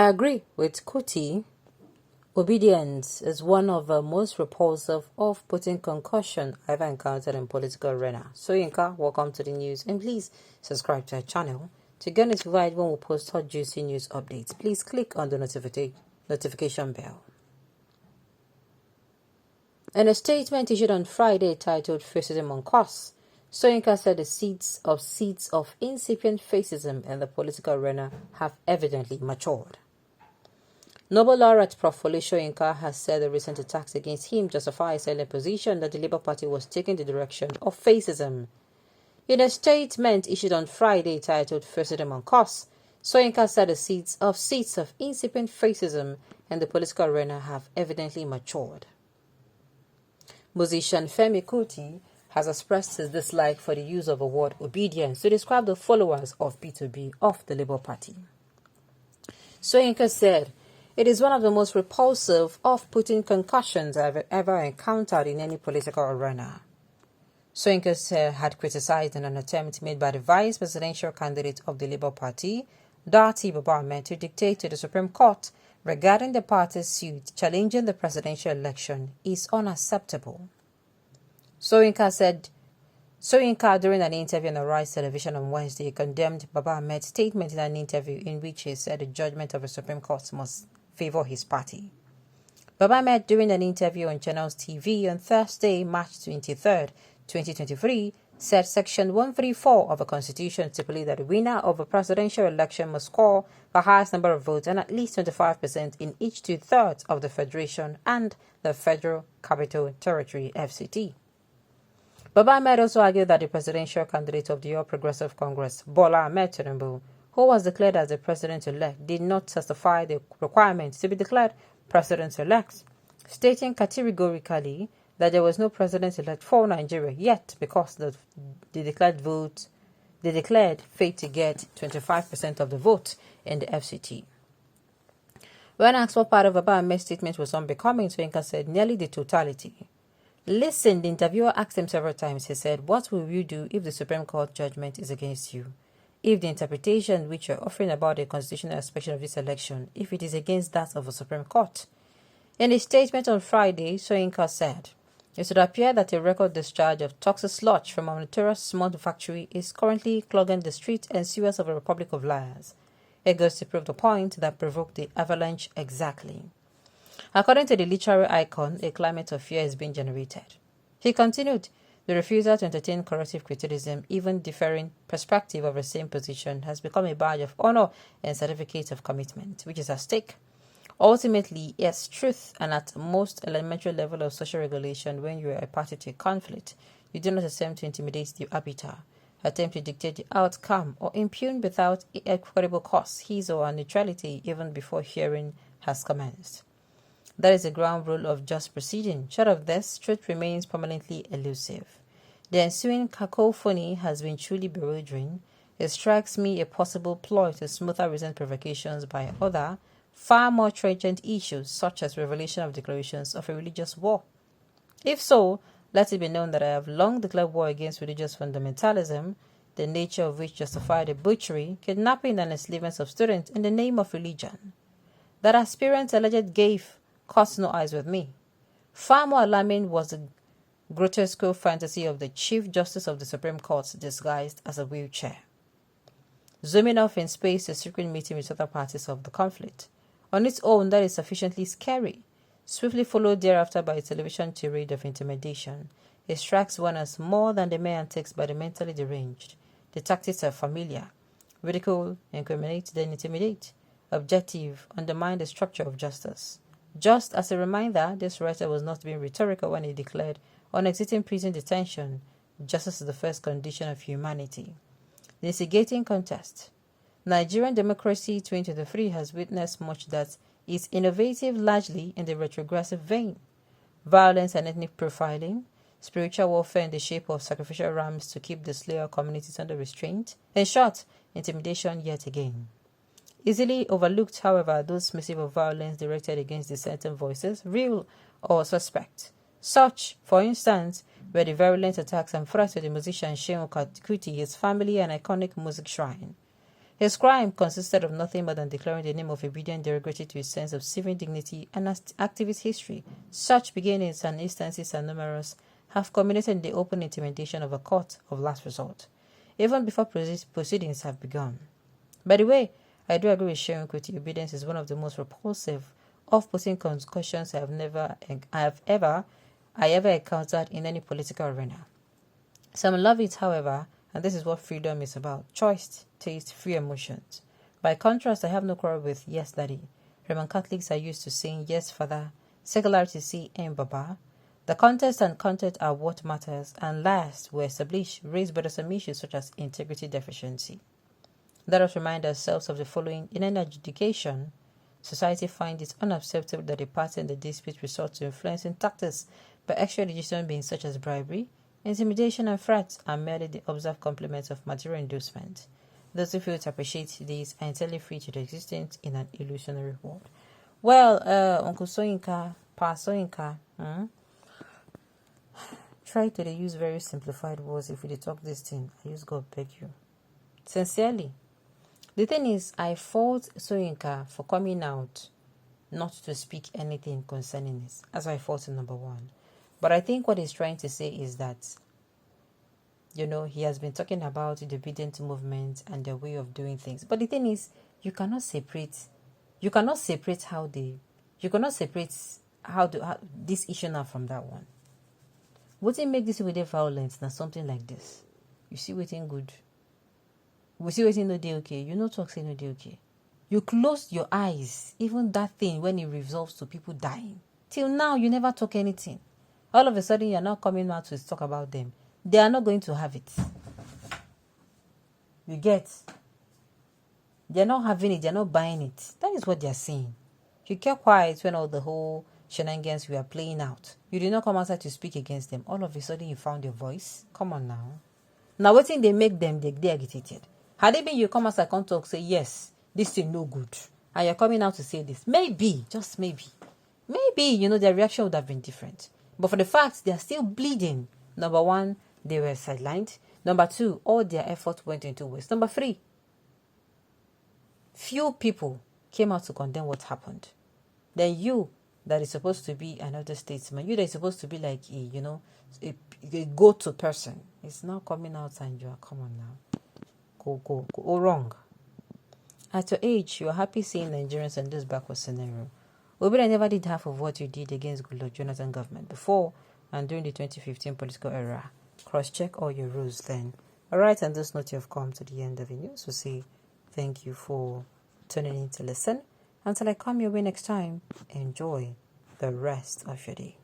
I agree with Kuti. Obedience is one of the most repulsive, off-putting concussion I've ever encountered in political arena. Soyinka, welcome to the news, and please subscribe to our channel to get notified when we post hot juicy news updates. Please click on the notification bell. In a statement issued on Friday titled Fascism on Course, Soyinka said the seeds of incipient fascism in the political arena have evidently matured. Nobel laureate Prof. Soyinka has said the recent attacks against him justify his earlier position that the Labour Party was taking the direction of fascism. In a statement issued on Friday titled Fascism on Course, Soyinka said the seeds of incipient fascism in the political arena have evidently matured. Musician Kuti has expressed his dislike for the use of the word obedience to describe the followers of B2B of the Labour Party. Soyinka said, "It is one of the most repulsive, off-putting concussions I've ever encountered in any political arena." Soyinka had criticized an attempt made by the vice presidential candidate of the Labour Party, Dati Baba Ahmed, to dictate to the Supreme Court regarding the party's suit challenging the presidential election is unacceptable. Soyinka, during an interview on Arise Television on Wednesday, condemned Baba Ahmed's statement in an interview in which he said the judgment of the Supreme Court must favor his party. Baba Ahmed, during an interview on Channels TV on Thursday, March 23, 2023, said Section 134 of the Constitution stipulates that the winner of a presidential election must score the highest number of votes and at least 25% in each two-thirds of the Federation and the Federal Capital Territory (FCT). Baba Ahmed also argued that the presidential candidate of the All Progressive Congress, Bola Ahmed Tinubu, who was declared as the president-elect, did not satisfy the requirement to be declared president-elect, stating categorically that there was no president-elect for Nigeria yet because they declared failed to get 25% of the vote in the FCT. When asked what part of Baba Ahmed's statement was unbecoming, Soyinka said nearly the totality. "Listen," the interviewer asked him several times. He said, "What will you do if the Supreme Court judgment is against you? If the interpretation which you're offering about the constitutional aspect of this election, if it is against that of the Supreme Court?" In a statement on Friday, Soyinka said, "It would appear that a record discharge of toxic sludge from a notorious smog factory is currently clogging the streets and sewers of the Republic of Liars. It goes to prove the point that provoked the avalanche exactly." According to the literary icon, a climate of fear is being generated. He continued, "The refusal to entertain corrective criticism, even differing perspective of the same position, has become a badge of honor and certificate of commitment, which is at stake. Ultimately, yes, truth, and at most elementary level of social regulation, when you are a party to a conflict, you do not attempt to intimidate the arbiter, attempt to dictate the outcome, or impugn without equitable cause his or her neutrality even before hearing has commenced. That is the ground rule of just proceeding. Short of this, truth remains permanently elusive. The ensuing cacophony has been truly bewildering. It strikes me a possible ploy to smother recent provocations by other, far more trenchant issues such as revelation of declarations of a religious war. If so, let it be known that I have long declared war against religious fundamentalism, the nature of which justified the butchery, kidnapping and enslavement of students in the name of religion. That aspirants alleged gave caught no eyes with me. Far more alarming was the grotesque fantasy of the Chief Justice of the Supreme Court disguised as a wheelchair, zooming off in space a secret meeting with other parties of the conflict. On its own, that is sufficiently scary. Swiftly followed thereafter by a television tirade of intimidation, it strikes one as more than the mere antics by the mentally deranged. The tactics are familiar. Ridicule, incriminate, then intimidate. Objective, undermine the structure of justice. Just as a reminder, this writer was not being rhetorical when he declared, on exiting prison detention, justice is the first condition of humanity. The instigating contest. Nigerian democracy 2023 has witnessed much that is innovative largely in the retrogressive vein. Violence and ethnic profiling, spiritual warfare in the shape of sacrificial rams to keep the slayer communities under restraint. In short, intimidation yet again. Easily overlooked, however, those missives of violence directed against dissenting voices, real or suspect. Such, for instance, were the virulent attacks and threats to the musician Kuti, his family, and iconic music shrine. His crime consisted of nothing more than declaring the name of obedience derogatory to his sense of civil dignity and activist history. Such beginnings and instances are numerous, have culminated in the open intimidation of a court of last resort, even before proceedings have begun. By the way, I do agree with Sharon Kuti. Obedience is one of the most repulsive, off-putting concussions I have ever encountered in any political arena. Some love it, however, and this is what freedom is about: choice, taste, free emotions. By contrast, I have no quarrel with yes, daddy. Roman Catholics are used to saying yes, father. Secularists say baba. The context and content are what matters, and last, we establish raised bothersome issues such as integrity deficiency. Let us remind ourselves of the following. In an adjudication, society finds it unacceptable that a party in the dispute resort to influencing tactics by extrajudicial means such as bribery, intimidation, and threats are merely the observed complements of material inducement. Those who fail to appreciate these are entirely free to the existence in an illusionary world. Well, Uncle Soyinka, Pa Soyinka, try to use very simplified words. If we talk this thing, I use God beg you. Sincerely. The thing is, I fault Soyinka for coming out not to speak anything concerning this. That's why I fault him, number one. But I think what he's trying to say is that, he has been talking about the obedient movement and their way of doing things. But the thing is, you cannot separate how this issue now from that one. What make this with the violence now something like this? You see waiting good. We see waiting no day okay. You know talk say no day okay. You closed your eyes, even that thing when it resolves to people dying. Till now you never talk anything. All of a sudden you're not coming out to talk about them. They are not going to have it. You get? They're not having it, they're not buying it. That is what they're saying. You kept quiet when all the whole shenanigans were playing out. You did not come outside to speak against them. All of a sudden you found your voice. Come on now. Now what thing they make them, they agitated. Had it been you come outside and talk, say yes, this thing no good, and you're coming out to say this, maybe, just maybe, their reaction would have been different. But for the fact they are still bleeding, number one, they were sidelined. Number two, all their effort went into waste. Number three, few people came out to condemn what happened. Then you, that is supposed to be another statesman, you that is supposed to be like a go-to person, is now coming out and you are, come on now, go wrong. At your age, you are happy seeing Nigerians in this backward scenario. Obi never did half of what you did against Goodluck Jonathan government before and during the 2015 political era. Cross-check all your rules then. Alright, and this note you have come to the end of the news. So say thank you for tuning in to listen. Until I come your way next time, enjoy the rest of your day.